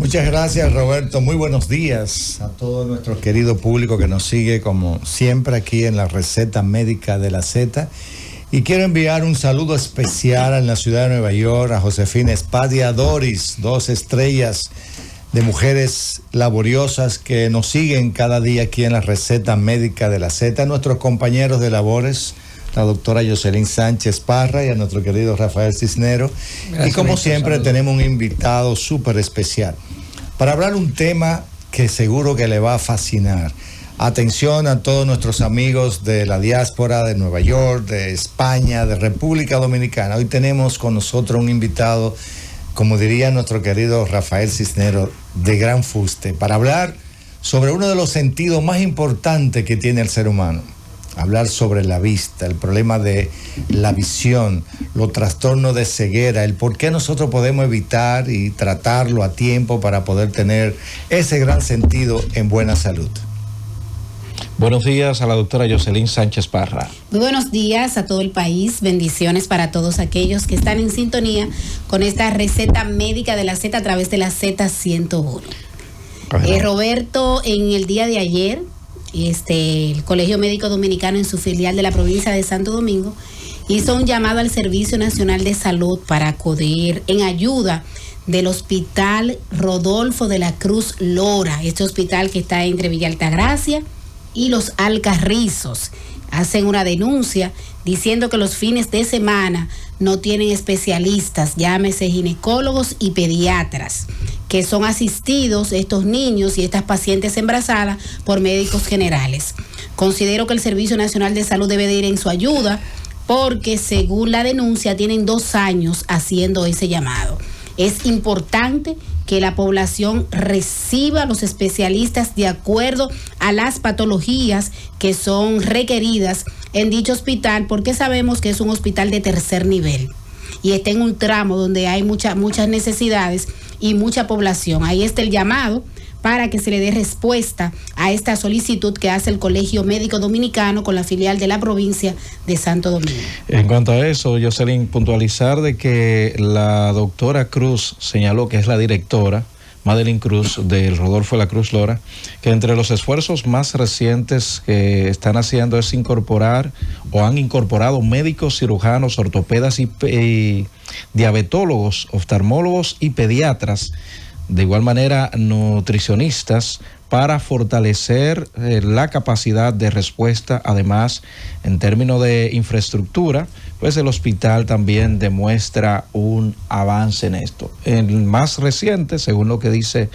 Muchas gracias, Roberto. Muy buenos días a todo nuestro querido público que nos sigue como siempre aquí en la Receta Médica de la Z. Y quiero enviar un saludo especial en la ciudad de Nueva York a Josefina Espadia Doris, 2 estrellas de mujeres laboriosas que nos siguen cada día aquí en la Receta Médica de la Z. A nuestros compañeros de labores, la doctora Yoselín Sánchez Parra y a nuestro querido Rafael Cisneros. Gracias, y como siempre saludo. Tenemos un invitado súper especial para hablar un tema que seguro que le va a fascinar. Atención a todos nuestros amigos de la diáspora, de Nueva York, de España, de República Dominicana. Hoy tenemos con nosotros un invitado, como diría nuestro querido Rafael Cisneros, de gran fuste, para hablar sobre uno de los sentidos más importantes que tiene el ser humano. Hablar sobre la vista, el problema de la visión, los trastornos de ceguera, el por qué nosotros podemos evitar y tratarlo a tiempo para poder tener ese gran sentido en buena salud. Buenos días a la doctora Yoselín Sánchez Parra. Muy buenos días a todo el país, bendiciones para todos aquellos que están en sintonía con esta receta médica de la Z a través de la Z101. Roberto, en el día de ayer, el Colegio Médico Dominicano en su filial de la provincia de Santo Domingo hizo un llamado al Servicio Nacional de Salud para acudir en ayuda del Hospital Rodolfo de la Cruz Lora, este hospital que está entre Villa Altagracia y Los Alcarrizos. Hacen una denuncia diciendo que los fines de semana no tienen especialistas, llámese ginecólogos y pediatras, que son asistidos estos niños y estas pacientes embarazadas por médicos generales. Considero que el Servicio Nacional de Salud debe de ir en su ayuda porque, según la denuncia, tienen 2 años haciendo ese llamado. Es importante que la población reciba a los especialistas de acuerdo a las patologías que son requeridas en dicho hospital, porque sabemos que es un hospital de tercer nivel y está en un tramo donde hay muchas necesidades y mucha población. Ahí está el llamado para que se le dé respuesta a esta solicitud que hace el Colegio Médico Dominicano con la filial de la provincia de Santo Domingo. En cuanto a eso, Yoselín, puntualizar de que la doctora Cruz señaló, que es la directora, Madeline Cruz, del Rodolfo de la Cruz Lora, que entre los esfuerzos más recientes que están haciendo es incorporar o han incorporado médicos, cirujanos, ortopedas y diabetólogos, oftalmólogos y pediatras, de igual manera nutricionistas, para fortalecer la capacidad de respuesta. Además, en términos de infraestructura, pues el hospital también demuestra un avance en esto. En el más reciente, según lo que dice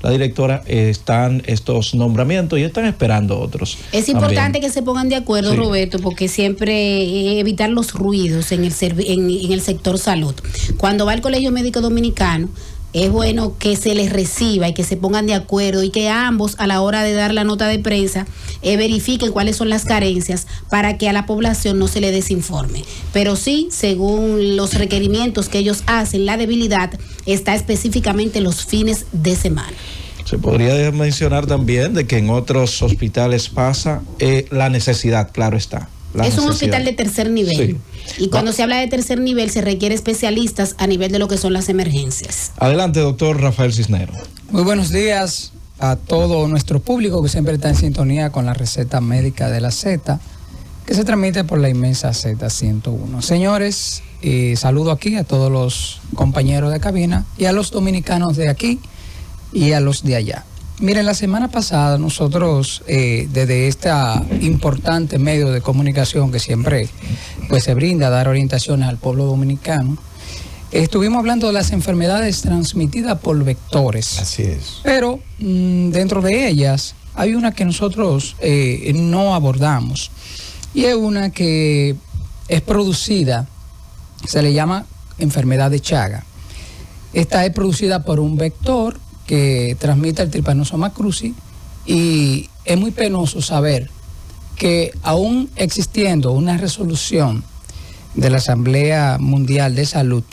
la directora, están estos nombramientos y están esperando otros. Es importante que se pongan de acuerdo, sí, Roberto, porque siempre evitar los ruidos en el sector salud. Cuando va el Colegio Médico Dominicano, es bueno que se les reciba y que se pongan de acuerdo y que ambos, a la hora de dar la nota de prensa, verifiquen cuáles son las carencias para que a la población no se le desinforme. Pero sí, según los requerimientos que ellos hacen, la debilidad está específicamente los fines de semana. Se podría mencionar también de que en otros hospitales pasa la necesidad, claro está. Es un hospital de tercer nivel. Sí. Y cuando se habla de tercer nivel se requiere especialistas a nivel de lo que son las emergencias. Adelante, doctor Rafael Cisneros. Muy buenos días a todo nuestro público que siempre está en sintonía con la receta médica de la Z, que se transmite por la inmensa Z101. Señores, saludo aquí a todos los compañeros de cabina y a los dominicanos de aquí y a los de allá. Miren, la semana pasada nosotros, desde este importante medio de comunicación que siempre pues se brinda a dar orientaciones al pueblo dominicano, estuvimos hablando de las enfermedades transmitidas por vectores. Así es. Pero dentro de ellas hay una que nosotros no abordamos, y es una que es producida, se le llama enfermedad de Chaga. Esta es producida por un vector que transmite el Trypanosoma cruzi, y es muy penoso saber que aún existiendo una resolución de la Asamblea Mundial de Salud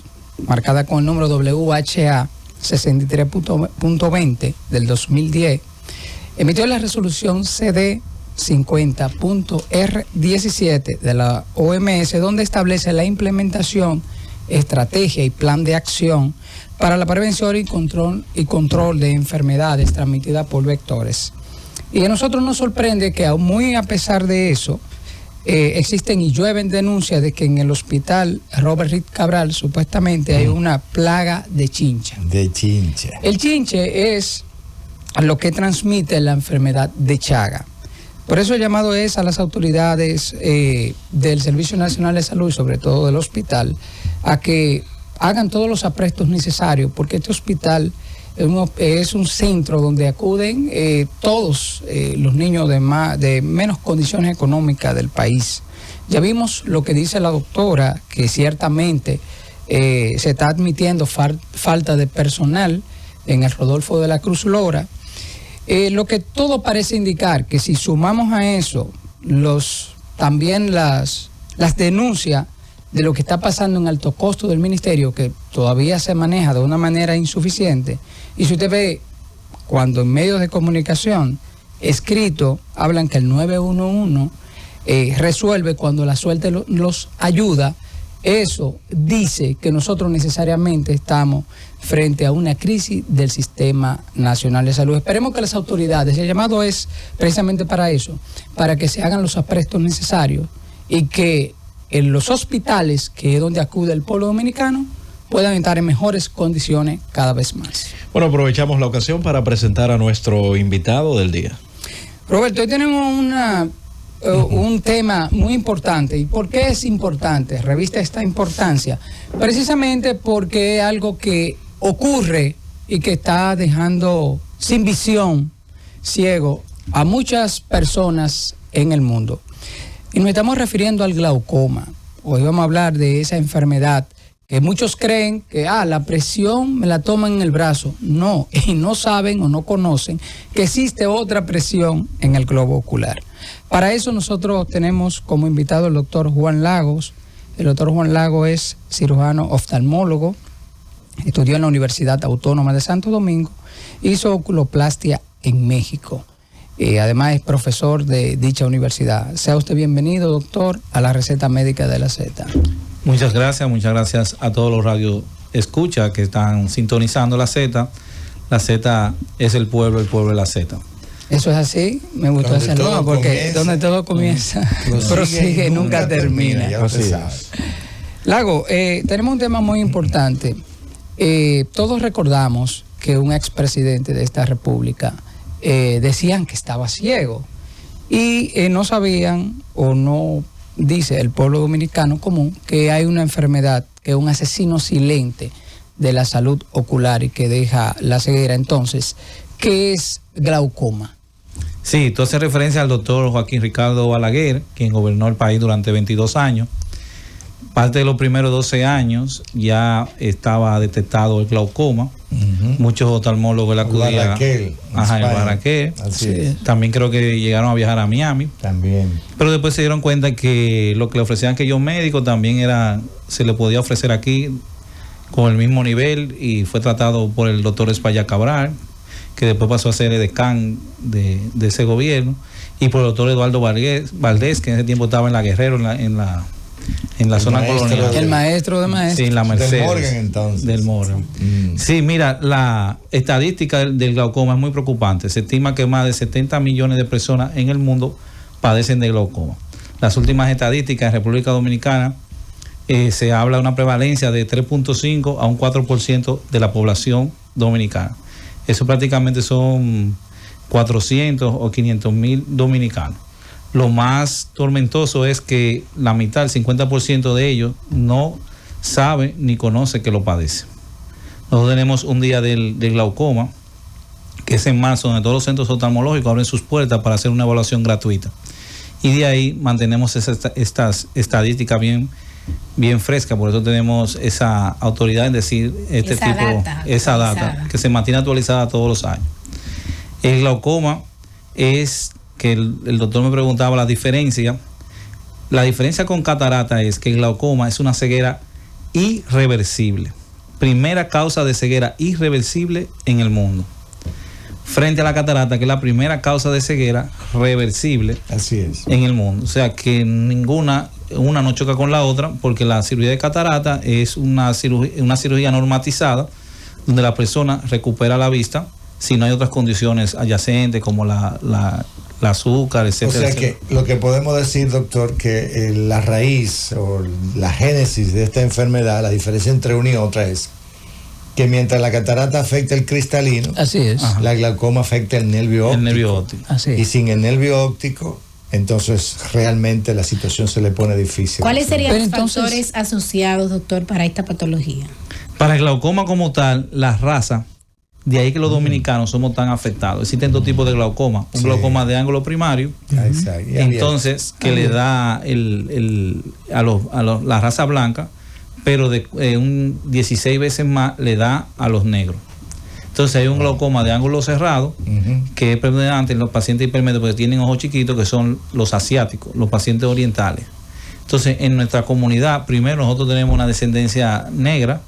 marcada con el número WHA 63.20 del 2010, emitió la resolución CD 50.R17 de la OMS, donde establece la implementación estrategia y plan de acción para la prevención y control de enfermedades transmitidas por vectores. Y a nosotros nos sorprende que aún muy a pesar de eso, existen y llueven denuncias de que en el hospital Robert Reed Cabral supuestamente hay una plaga de chincha. De chincha. El chinche es lo que transmite la enfermedad de Chaga. Por eso el llamado es a las autoridades del Servicio Nacional de Salud y sobre todo del hospital a que hagan todos los aprestos necesarios, porque este hospital es un centro donde acuden todos los niños de menos condiciones económicas del país. Ya vimos lo que dice la doctora, que ciertamente se está admitiendo falta de personal en el Rodolfo de la Cruz Lora. Lo que todo parece indicar que si sumamos a eso también las denuncias de lo que está pasando en alto costo del ministerio, que todavía se maneja de una manera insuficiente, y si usted ve cuando en medios de comunicación escrito hablan que el 911 resuelve cuando la suerte los ayuda, eso dice que nosotros necesariamente estamos frente a una crisis del Sistema Nacional de Salud. Esperemos que las autoridades, el llamado es precisamente para eso, para que se hagan los aprestos necesarios y que en los hospitales, que es donde acude el pueblo dominicano, puedan estar en mejores condiciones cada vez más. Bueno, aprovechamos la ocasión para presentar a nuestro invitado del día. Roberto, hoy tenemos un tema muy importante. ¿Y por qué es importante? Revista esta importancia. Precisamente porque es algo que ocurre y que está dejando sin visión, ciego, a muchas personas en el mundo. Y nos estamos refiriendo al glaucoma. Hoy vamos a hablar de esa enfermedad que muchos creen que la presión me la toman en el brazo. No, y no saben o no conocen que existe otra presión en el globo ocular. Para eso nosotros tenemos como invitado al doctor Juan Lagos. El doctor Juan Lagos es cirujano oftalmólogo, estudió en la Universidad Autónoma de Santo Domingo, hizo oculoplastia en México. Además es profesor de dicha universidad. Sea usted bienvenido, doctor, a la receta médica de la Z. Muchas gracias a todos los radioescuchas que están sintonizando la Z. La Z es el pueblo es la Z. Eso es así, me gustó ese nuevo porque donde todo comienza, prosigue y nunca termina. Lago, tenemos un tema muy importante. Todos recordamos que un expresidente de esta república decían que estaba ciego y no sabían o no dice el pueblo dominicano común que hay una enfermedad que es un asesino silente de la salud ocular y que deja la ceguera. Entonces, ¿qué es glaucoma? Sí, tú haces referencia al doctor Joaquín Ricardo Balaguer, quien gobernó el país durante 22 años. Parte de los primeros 12 años ya estaba detectado el glaucoma. Muchos oftalmólogos la acudían. En Barranquel. Así es. También creo que llegaron a viajar a Miami. También. Pero después se dieron cuenta que lo que le ofrecían aquellos médicos también se le podía ofrecer aquí con el mismo nivel, y fue tratado por el doctor Espaillat Cabral, que después pasó a ser el decán de ese gobierno, y por el doctor Eduardo Valdés, que en ese tiempo estaba en la Guerrero, en la zona colonial. El maestro de maestros. Sí, en la Mercedes. Del Morgan, entonces. Del Morgan. Sí, mira, la estadística del glaucoma es muy preocupante. Se estima que más de 70 millones de personas en el mundo padecen de glaucoma. Las últimas estadísticas en República Dominicana se habla de una prevalencia de 3.5 a un 4% de la población dominicana. Eso prácticamente son 400 o 500 mil dominicanos. Lo más tormentoso es que la mitad, el 50% de ellos, no sabe ni conoce que lo padece. Nosotros tenemos un día del glaucoma, que es en marzo, donde todos los centros oftalmológicos abren sus puertas para hacer una evaluación gratuita. Y de ahí mantenemos estas estadísticas bien frescas, por eso tenemos esa autoridad en decir esa data que se mantiene actualizada todos los años. El glaucoma es que el doctor me preguntaba la diferencia. La diferencia con catarata es que el glaucoma es una ceguera irreversible. Primera causa de ceguera irreversible en el mundo. Frente a la catarata, que es la primera causa de ceguera reversible. Así es. En el mundo. O sea que ninguna una no choca con la otra, porque la cirugía de catarata es una cirugía normatizada, donde la persona recupera la vista si no hay otras condiciones adyacentes como la azúcar, etcétera. O sea que lo que podemos decir, doctor, que la raíz o la génesis de esta enfermedad, la diferencia entre una y otra es que mientras la catarata afecta el cristalino, así es, la glaucoma afecta el nervio óptico. El nervio óptico. Así es. Y sin el nervio óptico, entonces realmente la situación se le pone difícil. ¿Cuáles serían Pero los entonces, factores asociados, doctor, para esta patología? Para el glaucoma como tal, la raza, de ahí que los dominicanos somos tan afectados. Existen dos tipos de glaucoma. Un glaucoma de ángulo primario, entonces, que le da la raza blanca, pero de un 16 veces más le da a los negros. Entonces hay un glaucoma de ángulo cerrado, que es predominante en los pacientes hipermétropes porque tienen ojos chiquitos, que son los asiáticos, los pacientes orientales. Entonces, en nuestra comunidad, primero nosotros tenemos una descendencia negra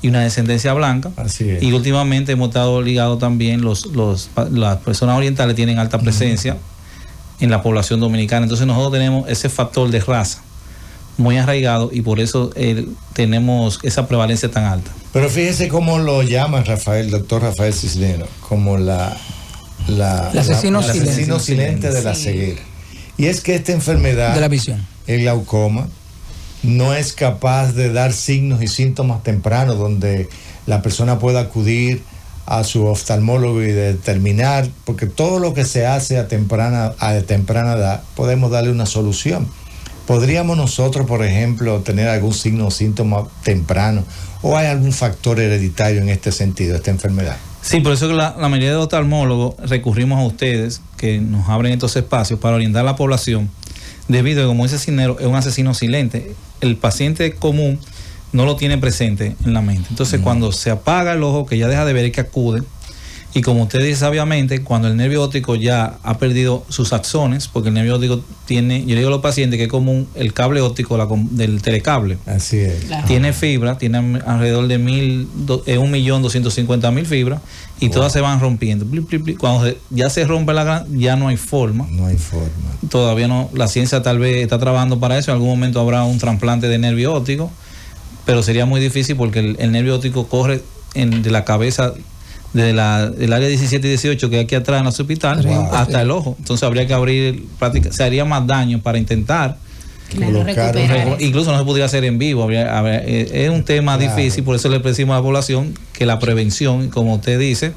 y una descendencia blanca. Así es. Y últimamente hemos estado ligados también, las personas orientales tienen alta presencia en la población dominicana. Entonces nosotros tenemos ese factor de raza muy arraigado y por eso tenemos esa prevalencia tan alta. Pero fíjese cómo lo llama doctor Rafael Cisneros, como el asesino silente de la ceguera. Y es que esta enfermedad de la visión, el glaucoma, no es capaz de dar signos y síntomas tempranos donde la persona pueda acudir a su oftalmólogo y determinar, porque todo lo que se hace a temprana edad podemos darle una solución. ¿Podríamos nosotros, por ejemplo, tener algún signo o síntoma temprano? ¿O hay algún factor hereditario en este sentido, esta enfermedad? Sí, por eso que la mayoría de oftalmólogos recurrimos a ustedes que nos abren estos espacios para orientar a la población, debido a que, como dice Cisneros, es un asesino silente. El paciente común no lo tiene presente en la mente. Entonces, cuando se apaga el ojo, que ya deja de ver, es que acude. Y como usted dice sabiamente, cuando el nervio óptico ya ha perdido sus axones, porque el nervio óptico tiene, yo le digo a los pacientes que es como el cable óptico del telecable. Así es. Claro. Tiene fibra, tiene alrededor de 1.250.000 fibras y todas se van rompiendo. Cuando ya se rompe ya no hay forma. No hay forma. Todavía no, la ciencia tal vez está trabajando para eso. En algún momento habrá un trasplante de nervio óptico, pero sería muy difícil porque el nervio óptico corre de la cabeza, del área 17 y 18 que hay aquí atrás en el hospital, hasta el ojo. Entonces habría que abrir, se haría más daño para intentar. Claro, recuperar. Incluso no se podría hacer en vivo. Es un tema difícil, por eso le decimos a la población que la prevención, como usted dice,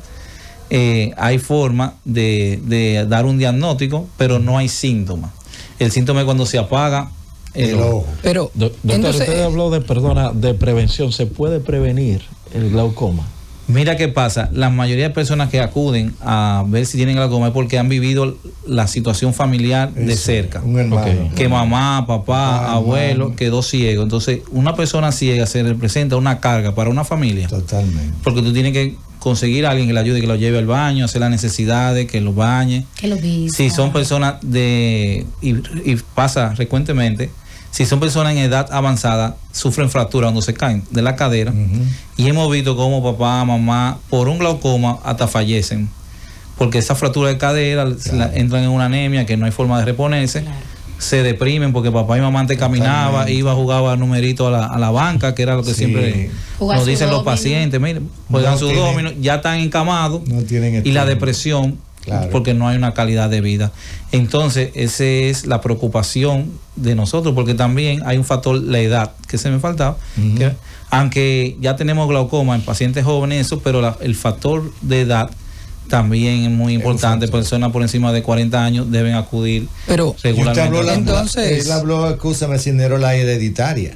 hay forma de dar un diagnóstico, pero no hay síntomas. El síntoma es cuando se apaga el ojo. Pero, doctor, entonces, usted habló de prevención. ¿Se puede prevenir el glaucoma? Mira qué pasa, la mayoría de personas que acuden a ver si tienen glaucoma es porque han vivido la situación familiar de cerca. Un hermano. Que mamá, papá, abuelo quedó ciego. Entonces, una persona ciega se representa una carga para una familia. Totalmente. Porque tú tienes que conseguir a alguien que le ayude, que lo lleve al baño, hacer las necesidades, que lo bañe. Que lo vista. Si son personas y pasa frecuentemente, si son personas en edad avanzada, sufren fracturas cuando se caen de la cadera. Y hemos visto cómo papá, mamá, por un glaucoma hasta fallecen. Porque esa fractura de cadera entran en una anemia que no hay forma de reponerse. Claro. Se deprimen porque papá y mamá antes caminaba, iba, jugaba numerito a la banca, que era lo que siempre nos dicen los pacientes. Miren, juegan su domino, ya están encamados. No tienen y la depresión, porque no hay una calidad de vida. Entonces, esa es la preocupación de nosotros, porque también hay un factor, la edad, que se me faltaba, que, aunque ya tenemos glaucoma en pacientes jóvenes, eso, pero el factor de edad también es muy importante. Personas por encima de 40 años deben acudir regularmente. Entonces, él habló, escúchame, Cisneros, la hereditaria.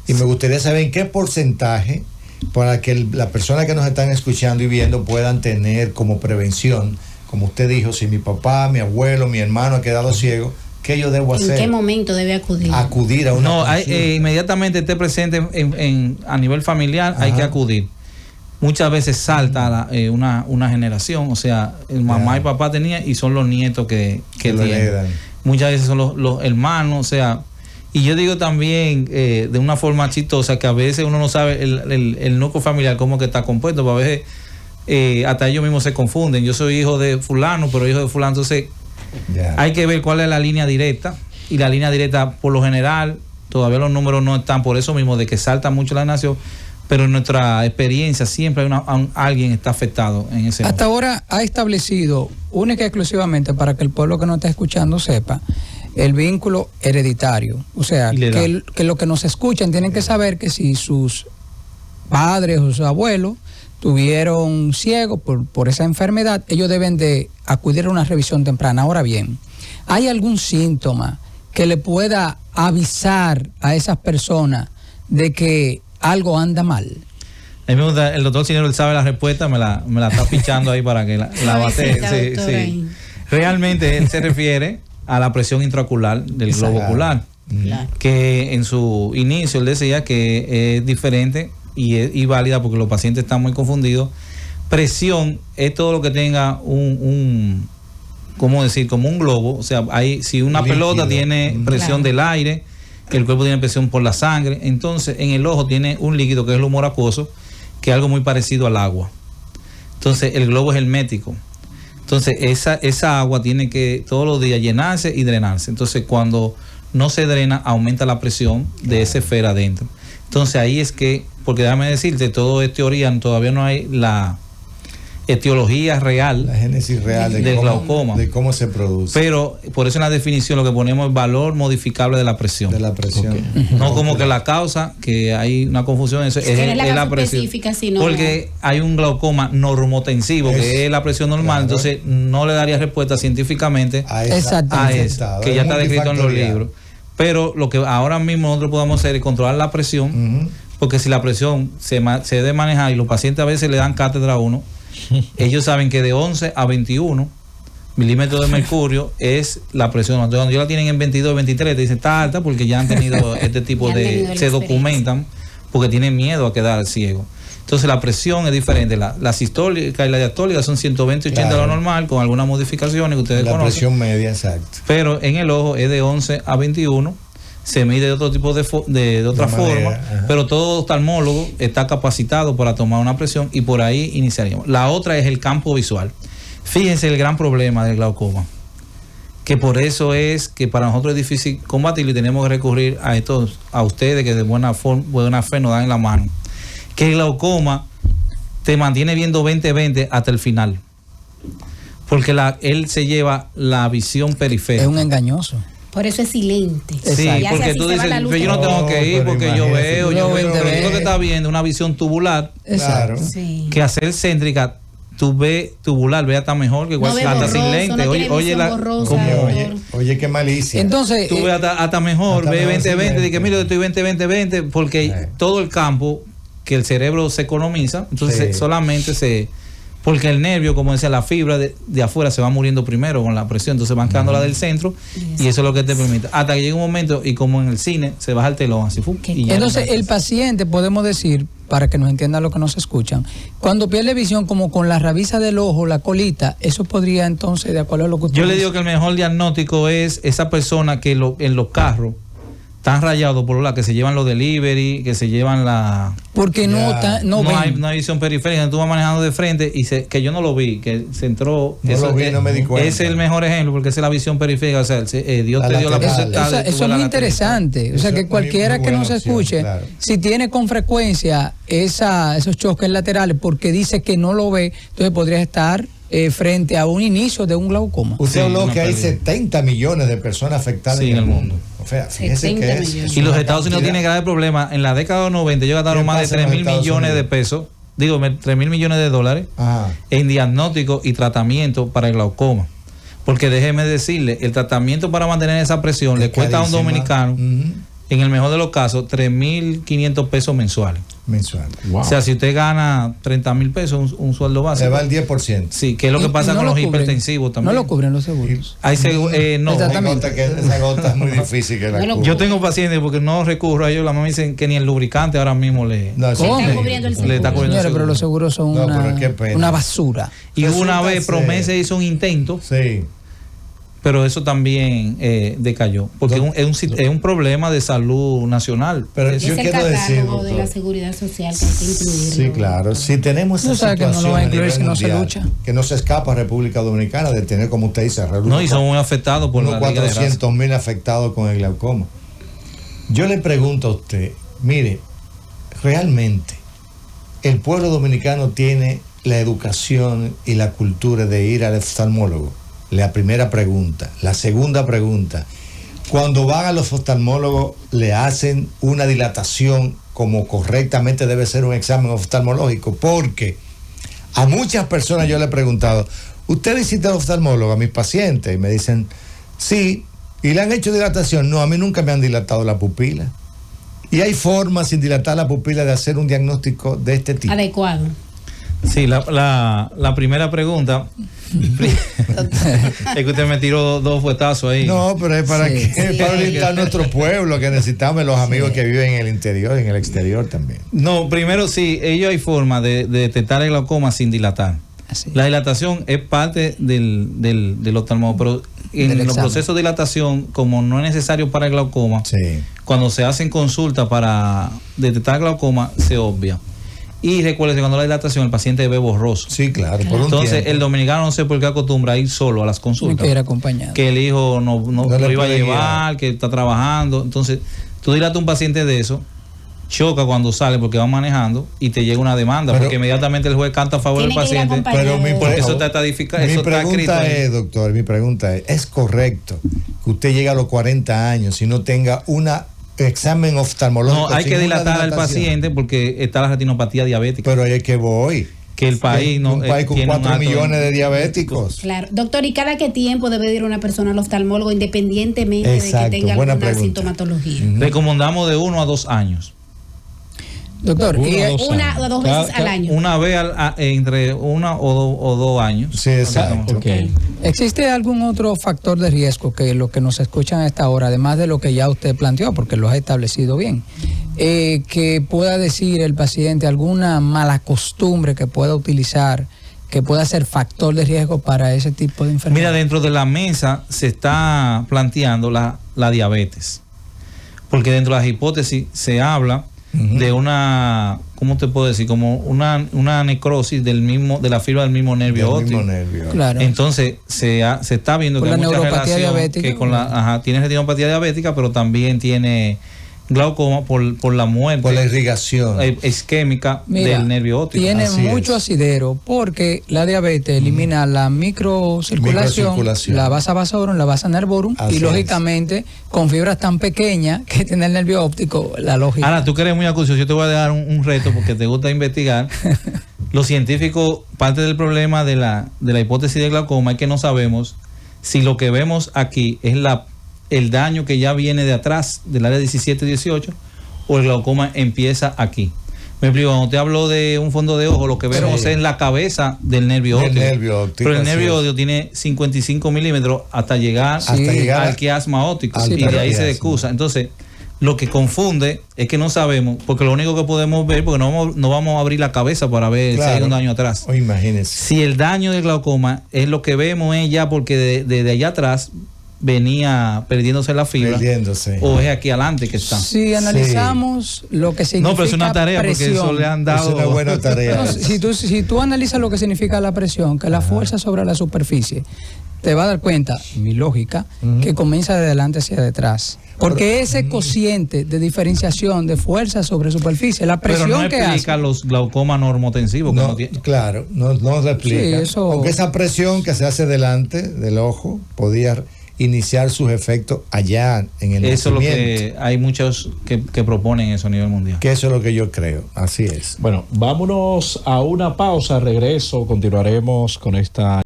Y me gustaría saber en qué porcentaje, para que las personas que nos están escuchando y viendo puedan tener como prevención, como usted dijo, si mi papá, mi abuelo, mi hermano ha quedado ciego, ¿qué yo debo hacer? ¿En qué momento debe acudir? Acudir a una inmediatamente esté presente a nivel familiar. Hay que acudir. Muchas veces salta una generación, o sea, el mamá y papá tenían y son los nietos que tienen. Muchas veces son los hermanos, o sea, y yo digo también de una forma chistosa que a veces uno no sabe el núcleo familiar cómo que está compuesto, pero a veces hasta ellos mismos se confunden. Yo soy hijo de fulano, pero hijo de fulano, entonces hay que ver cuál es la línea directa y la línea directa, por lo general, todavía los números no están por eso mismo, de que salta mucho la nación, pero en nuestra experiencia siempre hay alguien está afectado en ese Hasta momento. ahora ha establecido única y exclusivamente, para que el pueblo que nos está escuchando sepa, el vínculo hereditario. O sea, que lo que nos escuchan tienen que saber que si sus padres o sus abuelos tuvieron ciego por esa enfermedad, ellos deben de acudir a una revisión temprana. Ahora bien, ¿hay algún síntoma que le pueda avisar a esas personas de que algo anda mal? A mí me gusta, el doctor Cinero, él sabe la respuesta, me la está pichando ahí para que la bate. Sí. Realmente él se refiere a la presión intraocular del globo ocular, que en su inicio él decía que es diferente y válida porque los pacientes están muy confundidos. Presión es todo lo que tenga ¿cómo decir? Como un globo. O sea, si una pelota tiene presión del aire, el cuerpo tiene presión por la sangre, entonces en el ojo tiene un líquido que es el humo acuoso, que es algo muy parecido al agua. Entonces el globo es hermético. Entonces esa agua tiene que todos los días llenarse y drenarse. Entonces cuando no se drena, aumenta la presión de esa esfera adentro. Entonces ahí es que, porque déjame decirte, todo es teoría, todavía no hay la etiología real, la génesis real del glaucoma, de cómo se produce. Pero por eso en la definición lo que ponemos es valor modificable de la presión. De la presión. No como que la causa, que hay una confusión, eso es la presión. Sino porque hay un glaucoma normotensivo, que es la presión normal, entonces no le daría respuesta científicamente a eso, que ya está descrito en los libros. Pero lo que ahora mismo nosotros podemos hacer es controlar la presión, porque si la presión se debe manejar y los pacientes a veces le dan cátedra a uno, ellos saben que de 11 a 21 milímetros de mercurio es la presión. Entonces, cuando ellos la tienen en 22, 23, te dicen está alta porque ya han tenido este tipo se documentan porque tienen miedo a quedar ciego. Entonces la presión es diferente. La sistólica y la diastólica son 120, 80 de lo normal, con algunas modificaciones que ustedes conocen. La presión media, exacto. Pero en el ojo es de 11 a 21. Se mide de otro tipo de otra forma, pero todo oftalmólogo está capacitado para tomar una presión y por ahí iniciaríamos. La otra es el campo visual. Fíjense el gran problema del glaucoma, que por eso es que para nosotros es difícil combatirlo y tenemos que recurrir a ustedes que de buena fe nos dan la mano. Que el glaucoma te mantiene viendo 20/20 hasta el final, porque él se lleva la visión periférica. Es un engañoso. Por eso es silente. Sí, porque tú dices, yo no tengo que ir porque yo veo, lo que estás viendo una visión tubular. Claro. Sí. Que hacer céntrica, tú ves tubular, ve hasta mejor que igual hasta sin lente. Oye, qué malicia. Entonces, tú ves hasta mejor, ve 20/20, de que mira, yo estoy 20/20, porque todo el campo que el cerebro se economiza, entonces solamente porque el nervio, como decía, la fibra de afuera se va muriendo primero con la presión, entonces van quedando la del centro y eso es lo que te permite. Hasta que llega un momento y como en el cine se baja el telón así. Entonces el paciente, podemos decir, para que nos entiendan lo que nos escuchan, cuando pierde visión como con la rabiza del ojo, la colita, eso podría entonces, de acuerdo a lo que usted yo le digo que el mejor diagnóstico es esa persona que en los carros están rayados por la que se llevan los delivery, que se llevan porque no hay visión periférica, tú vas manejando de frente y que yo no lo vi, que se entró, no me di cuenta. Ese es el mejor ejemplo porque esa es la visión periférica, o sea, Dios te dio la posibilidad. Eso es muy interesante, o sea, que cualquiera que nos escuche, si tiene con frecuencia esos choques laterales porque dice que no lo ve, entonces podría estar frente a un inicio de un glaucoma. Usted habló que hay 70 millones de personas afectadas en el mundo. O sea, fíjese que es. Y los Estados Unidos tienen grave problema. En la década de los 90 ellos gastaron más de 3.000 millones de pesos, 3.000 millones de dólares en diagnóstico y tratamiento para el glaucoma. Porque déjeme decirle, el tratamiento para mantener esa presión le cuesta a un dominicano, en el mejor de los casos, 3.500 pesos mensuales. Wow. O sea, si usted gana 30.000 pesos, un sueldo básico. Le va el 10%. Sí, que es lo que pasa con los hipertensivos también. No lo cubren los seguros. No. Esa gota es muy difícil que la cubra. Yo tengo pacientes porque no recurro a ellos. La mamá me dicen que ni el lubricante ahora mismo le está cubriendo el seguro. Señores, pero los seguros son una basura. Y una vez Promesa hizo un intento pero eso también decayó, porque es un problema de salud nacional. Pero Es yo el quiero decir, catálogo de la doctor, seguridad social que hay que incluirlo. sí, claro, si tenemos esa Tú sabes que no lo situación va a a incluir nivel si no se mundial, lucha. que no se escapa a República Dominicana de tener, como usted dice, No, y son muy afectados por unos la Liga de Raza. 400,000 afectados con el glaucoma. Yo le pregunto a usted, mire, realmente el pueblo dominicano tiene la educación y la cultura de ir al oftalmólogo. La primera pregunta. La segunda pregunta, cuando van a los oftalmólogos le hacen una dilatación como correctamente debe ser un examen oftalmológico, porque a muchas personas yo le he preguntado, ¿usted visita al oftalmólogo a mis pacientes? Y me dicen, sí. ¿Y le han hecho dilatación? No, a mí nunca me han dilatado la pupila. Y hay formas sin dilatar la pupila de hacer un diagnóstico de este tipo. Adecuado. Sí, la primera pregunta es que usted me tiró dos fuetazos ahí. No, pero es para Sí. para orientar nuestro pueblo, que necesitamos los amigos que viven en el interior y en el exterior también. No, primero sí, ellos hay forma de detectar el glaucoma sin dilatar. Así. La dilatación es parte del oftalmólogo, pero en Del los examen. procesos de dilatación, como no es necesario para el glaucoma, Sí. cuando se hacen consultas para detectar glaucoma, se obvia. Y recuerde, cuando la dilatación, el paciente ve borroso. Sí, claro, por un Entonces, tiempo. el dominicano no sé por qué acostumbra a ir solo a las Tiene consultas. que ir acompañado. Que el hijo no le lo iba a puede llevar, guiar. que está trabajando. Entonces, tú dilatas a un paciente de eso, choca cuando sale porque va manejando y te llega una demanda, Pero- porque inmediatamente el juez canta a favor del Tiene que ir paciente. acompañado. Pero Porque por eso favor, está edificado. mi Eso está escrito pregunta ahí. es, doctor, mi pregunta ¿es correcto que usted llegue a los 40 años y no tenga un examen oftalmológico? No, hay sin que una dilatar al dilatación? paciente porque está la retinopatía diabética. Pero ahí es que voy. Que el país no un país con tiene un 4 alto- millones de diabéticos. Claro. Doctor, ¿y cada qué tiempo debe ir una persona al oftalmólogo independientemente Exacto, de que tenga buena alguna pregunta. sintomatología? Recomendamos de 1 a 2 años. Doctor, Uno y o dos Una años. o dos veces al año. Una vez entre 1 o 2 años. Sí, exacto. Ok. ¿existe algún otro factor de riesgo que los que nos escuchan a esta hora, además de lo que ya usted planteó, porque lo ha establecido bien, que pueda decir el paciente alguna mala costumbre que pueda utilizar, que pueda ser factor de riesgo para ese tipo de enfermedad? Mira, dentro de la mesa se está planteando la diabetes. Porque dentro de las hipótesis se habla de una, ¿cómo te puedo decir? Como una necrosis de la fibra del mismo nervio Del óptico. mismo nervio. Claro. Entonces se está viendo Por que hay la mucha neuropatía relación diabética. que tiene retinopatía diabética, pero también tiene glaucoma por la muerte Por la irrigación. isquémica Mira, del nervio óptico. tiene Así mucho es. asidero porque la diabetes elimina la microcirculación, Microcirculación. la vasa vasorum, la vasa nervorum Así y es. lógicamente con fibras tan pequeñas que tiene el nervio óptico, la lógica. Ahora, tú que eres muy acucioso, yo te voy a dar un reto porque te gusta investigar. Los científicos, parte del problema de la hipótesis de glaucoma es que no sabemos si lo que vemos aquí es el daño que ya viene de atrás, del área 17 y 18, o el glaucoma empieza aquí. Me explico, cuando te hablo de un fondo de ojo, lo que vemos Sí. es la cabeza del nervio Del óptico. nervio óptico, Pero el así nervio es. óptico tiene 55 milímetros hasta llegar, Hasta llegar al quiasma óptico, al y de ahí se quiasma. decusa. Entonces, lo que confunde es que no sabemos, porque lo único que podemos ver, porque no vamos a abrir la cabeza para ver si hay Claro. un daño atrás. O imagínese. Si el daño del glaucoma es lo que vemos es ya porque de allá atrás venía perdiéndose la fibra, Perdiéndose. o es aquí adelante que está. Si analizamos lo que significa No, pero es una tarea porque presión, eso le han Es dado. una buena tarea. no, si tú analizas lo que significa la presión, que la fuerza sobre la superficie, te va a dar cuenta, mi lógica, que comienza de adelante hacia detrás. Porque ese cociente de diferenciación de fuerza sobre superficie, la Pero presión no que explica hace. los glaucomas normotensivos. que No, no tiene- claro, no se explica. Sí, eso- Porque esa presión que se hace delante del ojo podía iniciar sus efectos allá en el Eso es lo nacimiento. que hay muchos que proponen eso a nivel mundial. Que eso es lo que yo creo. Así es. Bueno, vámonos a una pausa. Regreso, continuaremos con esta